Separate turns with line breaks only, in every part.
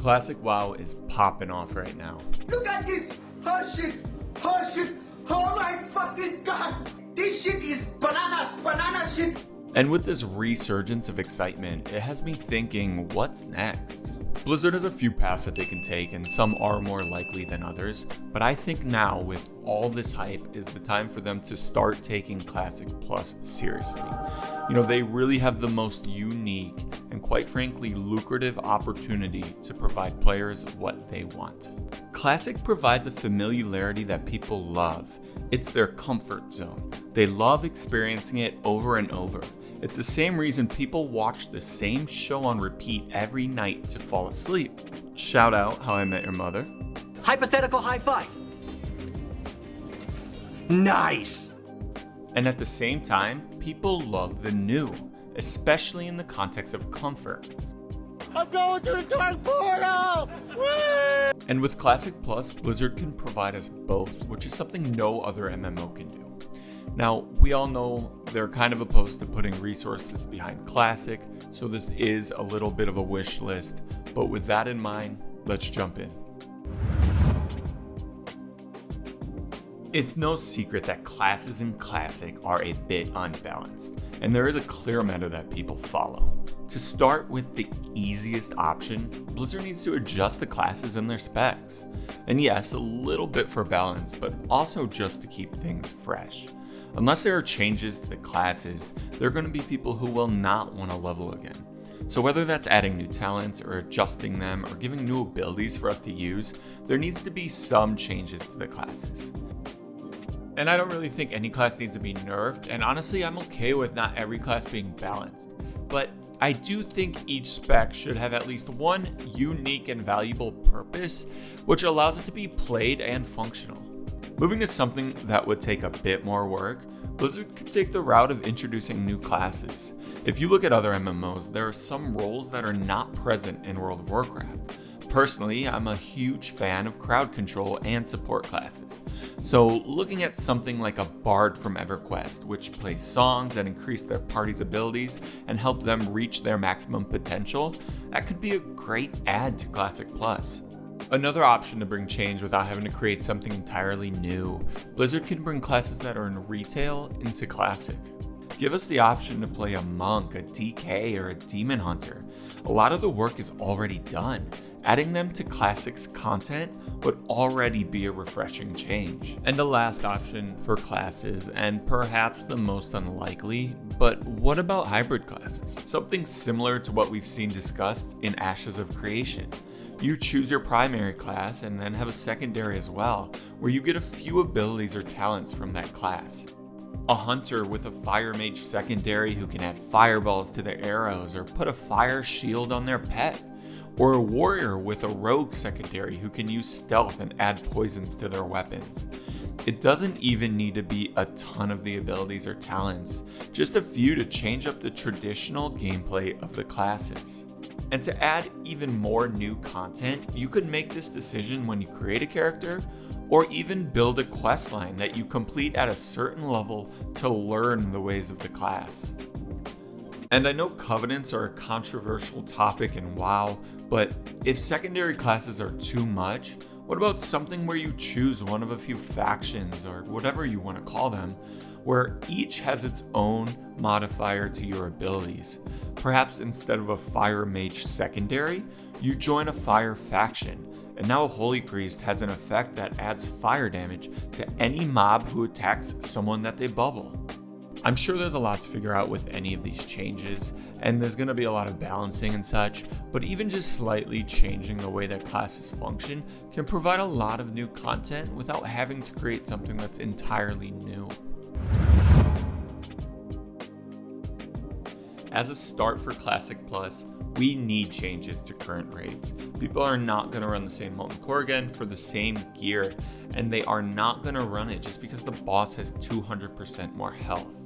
Classic WoW is popping off right now.
Look at this! Oh shit! Oh my fucking god! This shit is banana shit!
And with this resurgence of excitement, it has me thinking, what's next? Blizzard has a few paths that they can take, and some are more likely than others, but I think now, with all this hype, is the time for them to start taking Classic Plus seriously. They really have the most unique and, quite frankly, lucrative opportunity to provide players what they want. Classic provides a familiarity that people love. It's their comfort zone. They love experiencing it over and over. It's the same reason people watch the same show on repeat every night to fall asleep. Shout out How I Met Your Mother.
Hypothetical high five. Nice!
And at the same time, people love the new, especially in the context of comfort.
I'm going to the dark portal! Woo!
And with Classic Plus, Blizzard can provide us both, which is something no other MMO can do. Now, we all know they're kind of opposed to putting resources behind Classic, so this is a little bit of a wish list, but with that in mind, let's jump in. It's no secret that classes in Classic are a bit unbalanced, and there is a clear meta that people follow. To start with the easiest option, Blizzard needs to adjust the classes and their specs. And yes, a little bit for balance, but also just to keep things fresh. Unless there are changes to the classes, there are going to be people who will not want to level again. So whether that's adding new talents or adjusting them or giving new abilities for us to use, there needs to be some changes to the classes. And I don't really think any class needs to be nerfed, and honestly I'm okay with not every class being balanced. But I do think each spec should have at least one unique and valuable purpose, which allows it to be played and functional. Moving to something that would take a bit more work, Blizzard could take the route of introducing new classes. If you look at other MMOs, there are some roles that are not present in World of Warcraft. Personally, I'm a huge fan of crowd control and support classes. So looking at something like a bard from EverQuest, which plays songs that increase their party's abilities and help them reach their maximum potential, that could be a great add to Classic Plus. Another option to bring change without having to create something entirely new, Blizzard can bring classes that are in retail into Classic. Give us the option to play a monk, a DK, or a demon hunter. A lot of the work is already done. Adding them to Classic's content would already be a refreshing change. And the last option for classes, and perhaps the most unlikely, but what about hybrid classes? Something similar to what we've seen discussed in Ashes of Creation. You choose your primary class and then have a secondary as well, where you get a few abilities or talents from that class. A hunter with a fire mage secondary who can add fireballs to their arrows or put a fire shield on their pet. Or a warrior with a rogue secondary who can use stealth and add poisons to their weapons. It doesn't even need to be a ton of the abilities or talents, just a few to change up the traditional gameplay of the classes. And to add even more new content, you could make this decision when you create a character, or even build a questline that you complete at a certain level to learn the ways of the class. And I know covenants are a controversial topic in WoW, but if secondary classes are too much, what about something where you choose one of a few factions, or whatever you want to call them, where each has its own modifier to your abilities? Perhaps instead of a fire mage secondary, you join a fire faction, and now a holy priest has an effect that adds fire damage to any mob who attacks someone that they bubble. I'm sure there's a lot to figure out with any of these changes, and there's going to be a lot of balancing and such, but even just slightly changing the way that classes function can provide a lot of new content without having to create something that's entirely new. As a start for Classic Plus, we need changes to current raids. People are not going to run the same Molten Core again for the same gear, and they are not going to run it just because the boss has 200% more health.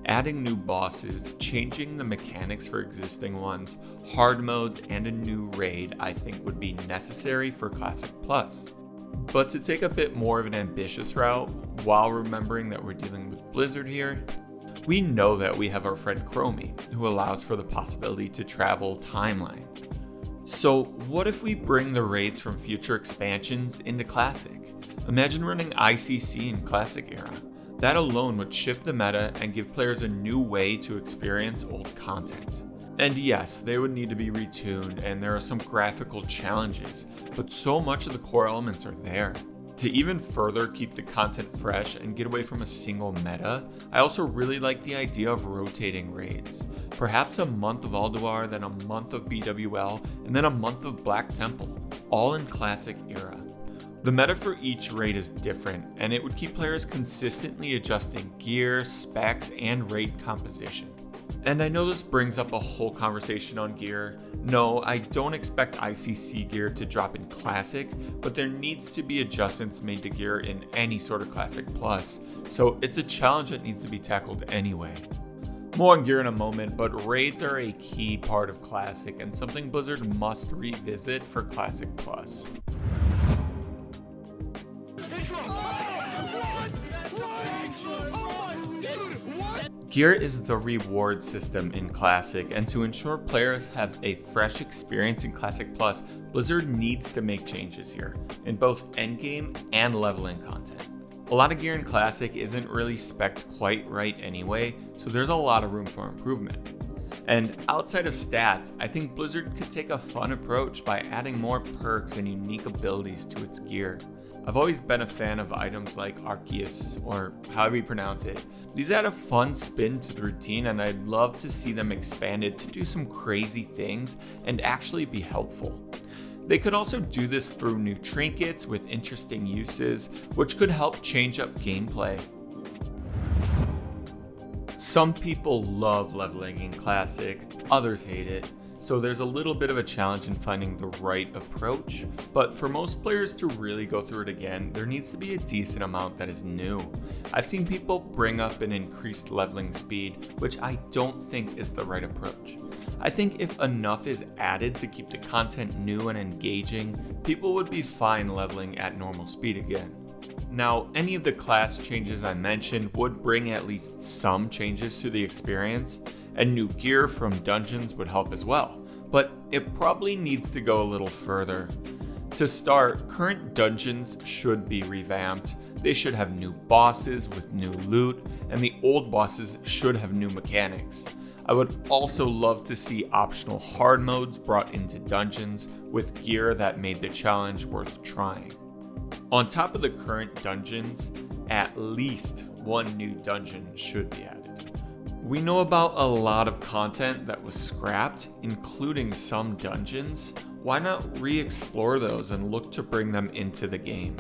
Adding new bosses, changing the mechanics for existing ones, hard modes, and a new raid I think would be necessary for Classic Plus. But to take a bit more of an ambitious route, while remembering that we're dealing with Blizzard here, we know that we have our friend Chromie, who allows for the possibility to travel timelines. So what if we bring the raids from future expansions into Classic? Imagine running ICC in Classic era. That alone would shift the meta and give players a new way to experience old content. And yes, they would need to be retuned and there are some graphical challenges, but so much of the core elements are there. To even further keep the content fresh and get away from a single meta, I also really like the idea of rotating raids. Perhaps a month of Alduar, then a month of BWL, and then a month of Black Temple, all in Classic era. The meta for each raid is different, and it would keep players consistently adjusting gear, specs, and raid composition. And I know this brings up a whole conversation on gear. No, I don't expect ICC gear to drop in Classic, but there needs to be adjustments made to gear in any sort of Classic Plus, so it's a challenge that needs to be tackled anyway. More on gear in a moment, but raids are a key part of Classic and something Blizzard must revisit for Classic Plus. Gear is the reward system in Classic, and to ensure players have a fresh experience in Classic Plus, Blizzard needs to make changes here, in both endgame and leveling content. A lot of gear in Classic isn't really spec'd quite right anyway, so there's a lot of room for improvement. And outside of stats, I think Blizzard could take a fun approach by adding more perks and unique abilities to its gear. I've always been a fan of items like Arceus, or however you pronounce it. These add a fun spin to the routine and I'd love to see them expanded to do some crazy things and actually be helpful. They could also do this through new trinkets with interesting uses, which could help change up gameplay. Some people love leveling in Classic, others hate it. So there's a little bit of a challenge in finding the right approach, but for most players to really go through it again, there needs to be a decent amount that is new. I've seen people bring up an increased leveling speed, which I don't think is the right approach. I think if enough is added to keep the content new and engaging, people would be fine leveling at normal speed again. Now, any of the class changes I mentioned would bring at least some changes to the experience, and new gear from dungeons would help as well, but it probably needs to go a little further. To start, current dungeons should be revamped. They should have new bosses with new loot, and the old bosses should have new mechanics. I would also love to see optional hard modes brought into dungeons with gear that made the challenge worth trying. On top of the current dungeons, at least one new dungeon should be added. We know about a lot of content that was scrapped, including some dungeons. Why not re-explore those and look to bring them into the game?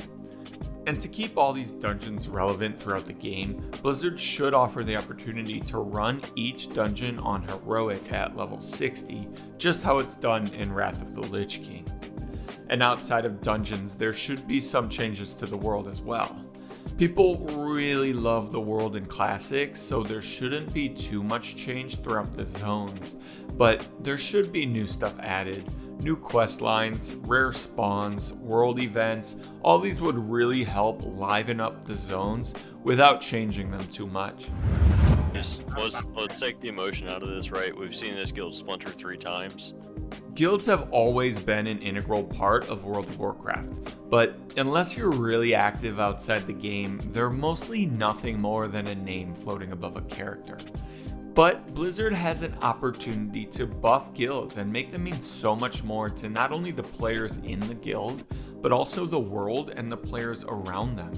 And to keep all these dungeons relevant throughout the game, Blizzard should offer the opportunity to run each dungeon on Heroic at level 60, just how it's done in Wrath of the Lich King. And outside of dungeons, there should be some changes to the world as well. People really love the world in Classic, so there shouldn't be too much change throughout the zones, but there should be new stuff added. New quest lines, rare spawns, world events, all these would really help liven up the zones without changing them too much.
Let's take the emotion out of this, right? We've seen this guild splinter 3 times.
Guilds have always been an integral part of World of Warcraft, but unless you're really active outside the game, they're mostly nothing more than a name floating above a character. But Blizzard has an opportunity to buff guilds and make them mean so much more to not only the players in the guild, but also the world and the players around them.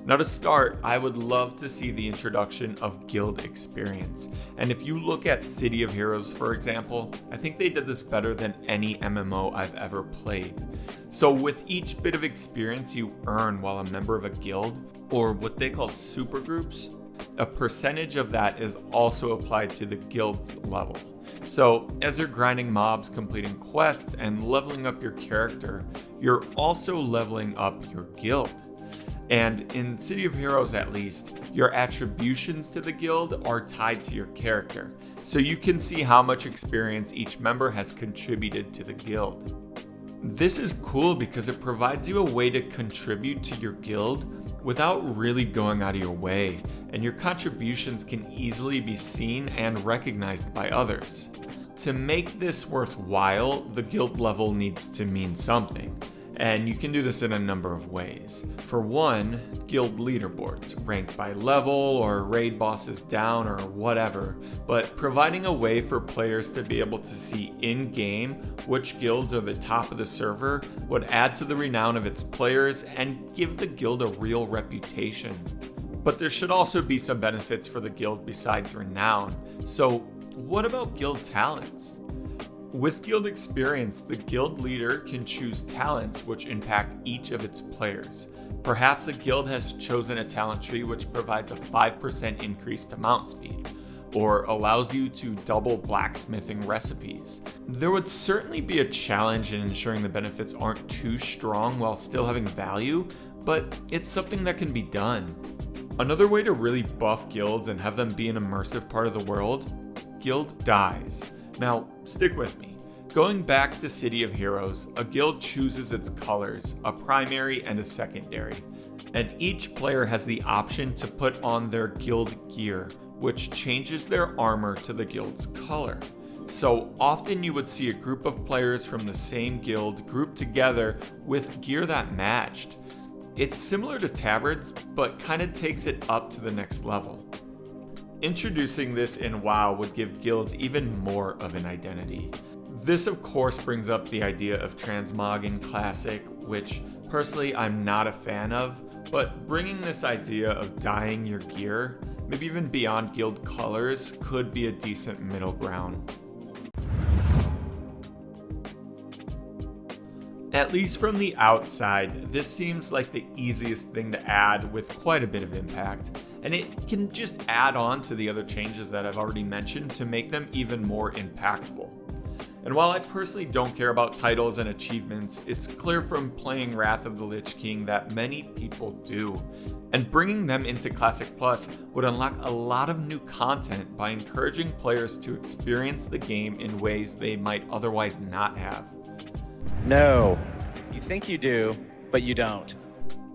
Now to start, I would love to see the introduction of guild experience. And if you look at City of Heroes, for example, I think they did this better than any MMO I've ever played. So with each bit of experience you earn while a member of a guild, or what they call supergroups, a percentage of that is also applied to the guild's level. So as you're grinding mobs, completing quests, and leveling up your character, you're also leveling up your guild. And in City of Heroes at least, your attributions to the guild are tied to your character, so you can see how much experience each member has contributed to the guild. This is cool because it provides you a way to contribute to your guild without really going out of your way, and your contributions can easily be seen and recognized by others. to make this worthwhile, the guild level needs to mean something. And you can do this in a number of ways. For one, guild leaderboards, ranked by level or raid bosses down or whatever, but providing a way for players to be able to see in-game which guilds are the top of the server would add to the renown of its players and give the guild a real reputation. But there should also be some benefits for the guild besides renown. So what about guild talents? With guild experience, the guild leader can choose talents which impact each of its players. Perhaps a guild has chosen a talent tree which provides a 5% increase to mount speed, or allows you to double blacksmithing recipes. There would certainly be a challenge in ensuring the benefits aren't too strong while still having value, but it's something that can be done. Another way to really buff guilds and have them be an immersive part of the world, guild dies. Now, stick with me. Going back to City of Heroes, a guild chooses its colors, a primary and a secondary, and each player has the option to put on their guild gear, which changes their armor to the guild's color. So often you would see a group of players from the same guild grouped together with gear that matched. It's similar to tabards, but kind of takes it up to the next level. Introducing this in WoW would give guilds even more of an identity. This of course brings up the idea of transmog in Classic, which personally I'm not a fan of, but bringing this idea of dyeing your gear, maybe even beyond guild colors, could be a decent middle ground. At least from the outside, this seems like the easiest thing to add with quite a bit of impact, and it can just add on to the other changes that I've already mentioned to make them even more impactful. And while I personally don't care about titles and achievements, it's clear from playing Wrath of the Lich King that many people do, and bringing them into Classic Plus would unlock a lot of new content by encouraging players to experience the game in ways they might otherwise not have.
No. You think you do, but you don't.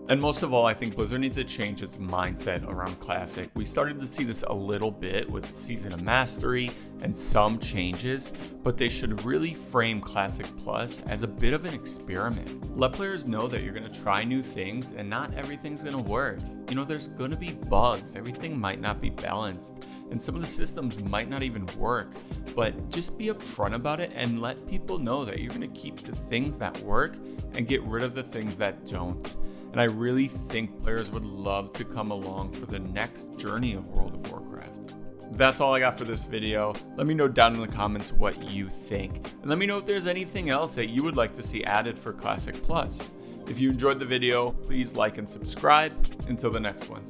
And most of all, I think Blizzard needs to change its mindset around Classic. We started to see this a little bit with Season of Mastery and some changes, but they should really frame Classic Plus as a bit of an experiment. Let players know that you're going to try new things and not everything's going to work. You know, there's going to be bugs, everything might not be balanced, and some of the systems might not even work, but just be upfront about it and let people know that you're going to keep the things that work and get rid of the things that don't. And I really think players would love to come along for the next journey of World of Warcraft. That's all I got for this video. Let me know down in the comments what you think. And let me know if there's anything else that you would like to see added for Classic Plus. If you enjoyed the video, please like and subscribe. Until the next one.